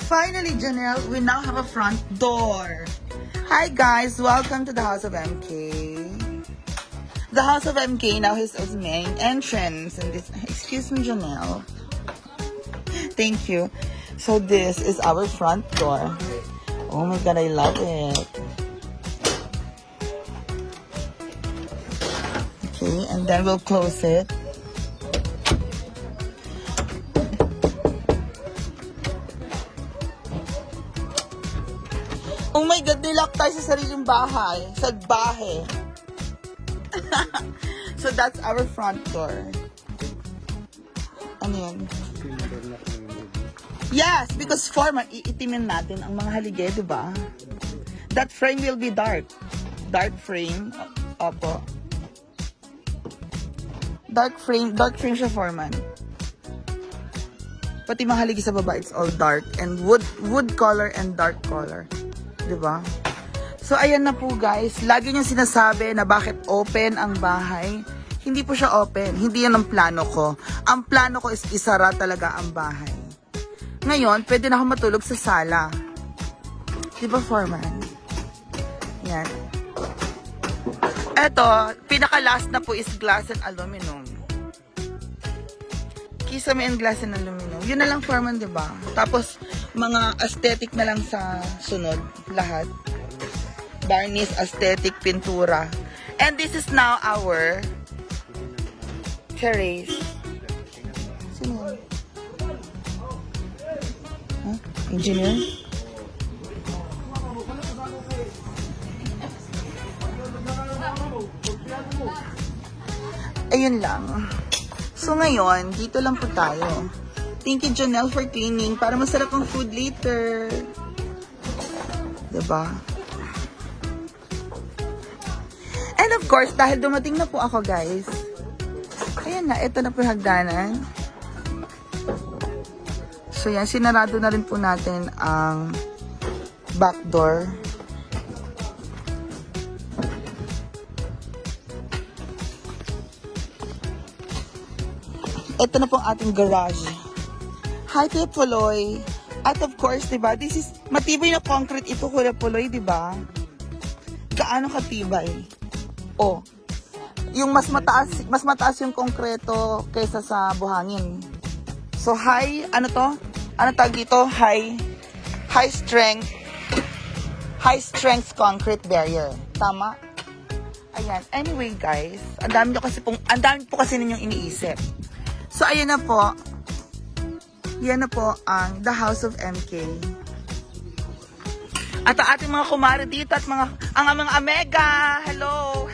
Finally, Janelle, we now have a front door. Hi guys, welcome to the House of MK. The House of MK now has its main entrance. And this, excuse me, Janelle. Thank you. So this is our front door. Oh my god, I love it. Okay, and then we'll close it. Oh my god, nilock tayo sa sariling bahay. Sa bahay. So that's our front door. Ano yun? Yes, because formal, iitimin natin ang mga haligay, diba? That frame will be dark. Dark frame. Opo. Dark frame siya, foreman. Pati mga haligi sa baba, it's all dark. And wood color and dark color. Diba? So, ayan na po guys. Lagi niyong sinasabi na bakit open ang bahay. Hindi po siya open. Hindi yan ang plano ko. Ang plano ko is isara talaga ang bahay. Ngayon, pwede na ako matulog sa sala. Diba, foreman? Yan. Eto, pinaka-last na po is glass and aluminum. Kisame and glass and aluminum. Yun na lang, foreman, diba? Tapos, mga aesthetic na lang sa sunod. Lahat. Varnish, aesthetic, pintura. And this is now our terrace. Sino yun? Huh? Engineer? Ayun lang. So ngayon, dito lang po tayo. Thank you, Janelle, for cleaning. Para masarap ang food later. Diba? And of course, dahil dumating na po ako, guys. Ayan na, ito na po yung hagdanan. So yan, sinarado na rin po natin ang back door. Ito na po ang ating garage. Hi, Kuya Puloy. At of course, diba, this is, matibay na concrete ito, Kuya Puloy, diba? Gaano katibay? Oh, yung mas mataas yung konkreto kaysa sa buhangin. So, high, ano to? Ano tawag dito? High strength concrete barrier. Tama? Ayan. Anyway, guys, ang dami po kasi ninyong iniisip. So, ayan na po. Yan na po ang The House of MK. At ang ating mga kumare dito at mga Amega. Hello.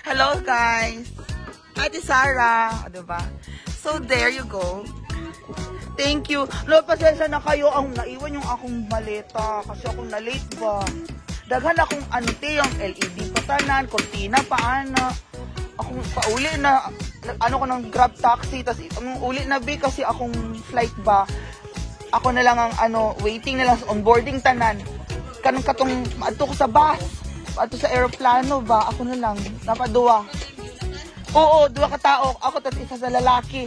Hello, guys. Ate Sarah. O, diba? So, there you go. Thank you. No, pasensya na kayo. Naiwan yung akong maleta. Kasi akong na-late ba. Daghan akong yung LED patanan, kortina, paana. Akong pauli na, ko ng grab taxi, tas uli na kasi akong flight ba, ako na lang ang waiting na lang sa onboarding tanan, kanang katong maadto ko sa bus, maadto sa aeroplano ba, ako na lang, napaduwa. Oo, 2 katao, ako tas isa sa lalaki.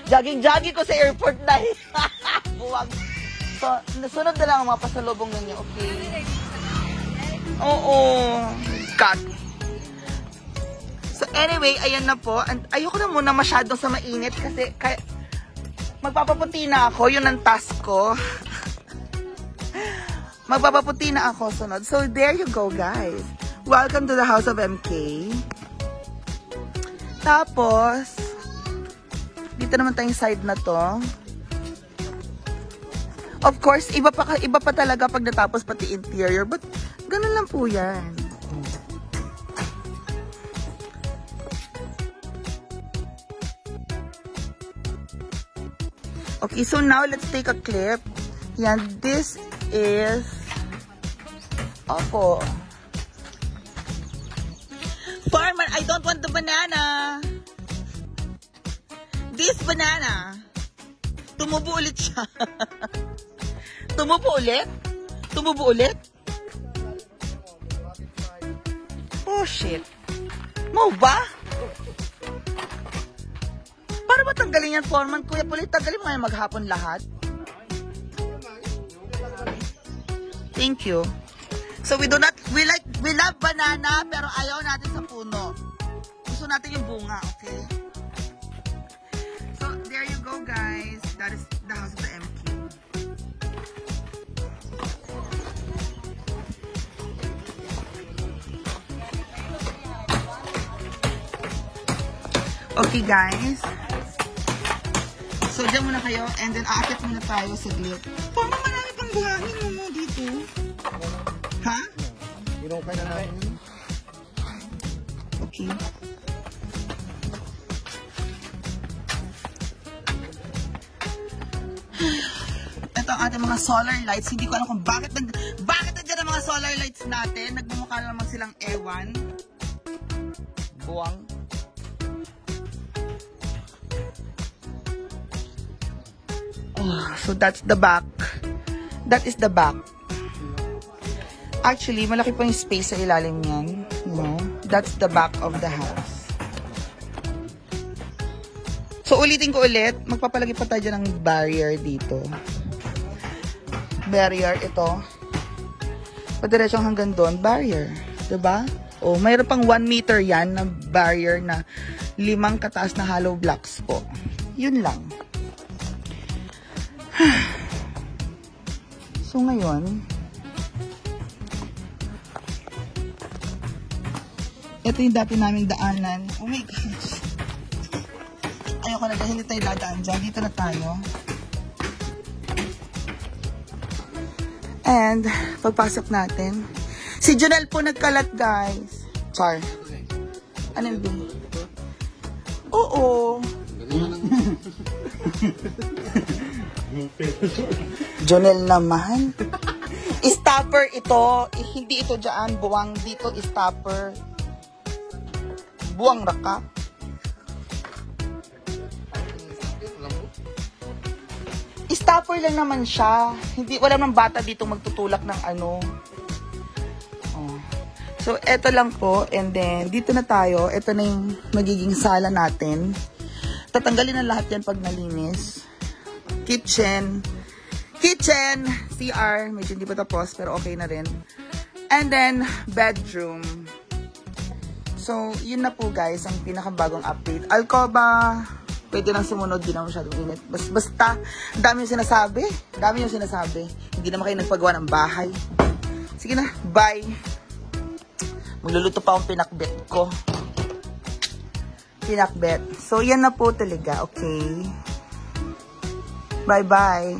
Jogging ko sa airport na buwag. So, nasunod na lang ang mga pasalubong ninyo, okay? Oo, cut. So anyway, ayan na po. Ayoko na muna masyadong sa mainit kasi magpapaputi na ako. Yun ang task ko. Magpapaputi na ako sunod. So there you go, guys. Welcome to the House of MK. Tapos, dito naman tayong side na to. Of course, iba pa talaga pag natapos pati interior. But ganun lang po yan. Okay, so now let's take a clip. Yan, this is Opo. Farmer, I don't want the banana. This banana. Tumubo ulit siya. Tumubo ulit? Tumubo ulit? Oh, shit. Mo ba? Para ba tanggalin yan, Foreman? Kuya Pulit, tanggalin mo ngayon maghapon lahat. Thank you. So we love banana, pero ayaw natin sa puno. Gusto natin yung bunga, okay? So there you go, guys. That is the house of the MK. Okay, guys. So, dyan muna kayo. And then, aakit muna tayo sa glit. Parang marami pang buhangin mo dito. Ha? Inukay na natin. Okay. Ito ang ating mga solar lights. Hindi ko alam kung bakit nandiyan ang mga solar lights natin. Nagmumukha naman silang ewan. Buwang. So that's the back. That is the back. Actually, malaki pa yung space sa ilalim niyan. You know? That's the back of the house. So ulitin ko ulit, magpapalagay pa tayo dyan ng barrier dito. Barrier ito. Padiretsyong hanggang doon, barrier. Diba? O, mayroon pang 1 meter yan na barrier na 5 kataas na hollow blocks po. Yun lang. So ngayon, ito yung dati naming daanan. Oh my gosh. Ayoko na dahil hindi tayo dadaan dyan. Dito na tayo. And, pagpasok natin, si Jonel po nagkalat, guys. Char. Ano yun? Oo. Jonel naman. Stopper ito. Hindi ito dyan. Buwang dito. Stopper. Buwang raka. Stopper lang naman siya. Hindi, wala nang bata dito magtutulak ng ano. Oh. So, eto lang po. And then, dito na tayo. Ito na yung magiging sala natin. Tatanggalin na lahat yan pag nalinis. Kitchen, CR, medyo hindi pa tapos, pero okay na rin. And then, bedroom. So, yun na po guys, ang pinakabagong update. Alcoba, pwede nang sumunod, di na masyadong init. Basta, dami yung sinasabi. Hindi naman kayo nagpagawa ng bahay. Sige na, bye. Magluluto pa akong pinakbet ko. So, yan na po talaga, okay? Bye-bye.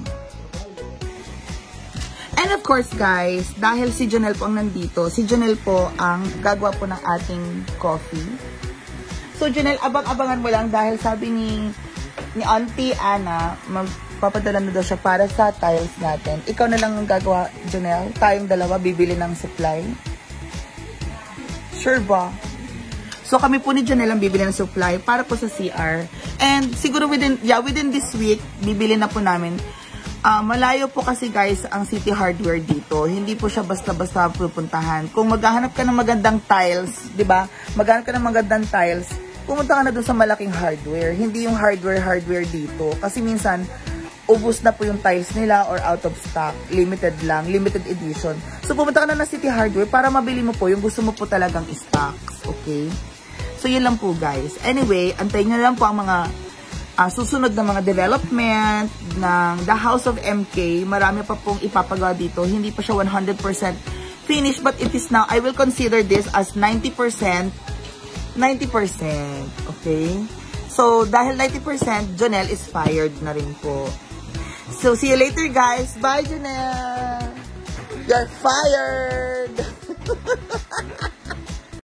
And of course, guys, dahil si Jonel po ang nandito, si Jonel po ang gagawa po ng ating coffee. So, Jonel, abang-abangan mo lang dahil sabi ni Auntie Ana, magpapadala na daw siya para sa tiles natin. Ikaw na lang ang gagawa, Jonel. Tayong dalawa, bibili ng supply. Sure ba? So, kami po ni Jonel ang bibili ng supply para po sa CR. And siguro within this week, bibili na po namin. Malayo po kasi guys ang City Hardware dito. Hindi po siya basta-basta pupuntahan. Kung maghahanap ka ng magandang tiles, 'di ba? Maghahanap ka ng magandang tiles, pumunta ka na doon sa malaking hardware. Hindi yung hardware dito. Kasi minsan ubos na po yung tiles nila or out of stock. Limited lang, limited edition. So pumunta ka na ng City Hardware para mabili mo po yung gusto mo po talagang stocks, okay? So, yun lang po, guys. Anyway, antayin nyo lang po ang mga susunod na mga development ng The House of MK. Marami pa pong ipapagawa dito. Hindi pa siya 100% finished, but it is now, I will consider this as 90%. 90%. Okay? So, dahil 90%, Jonel is fired na rin po. So, see you later, guys. Bye, Jonel! You're fired!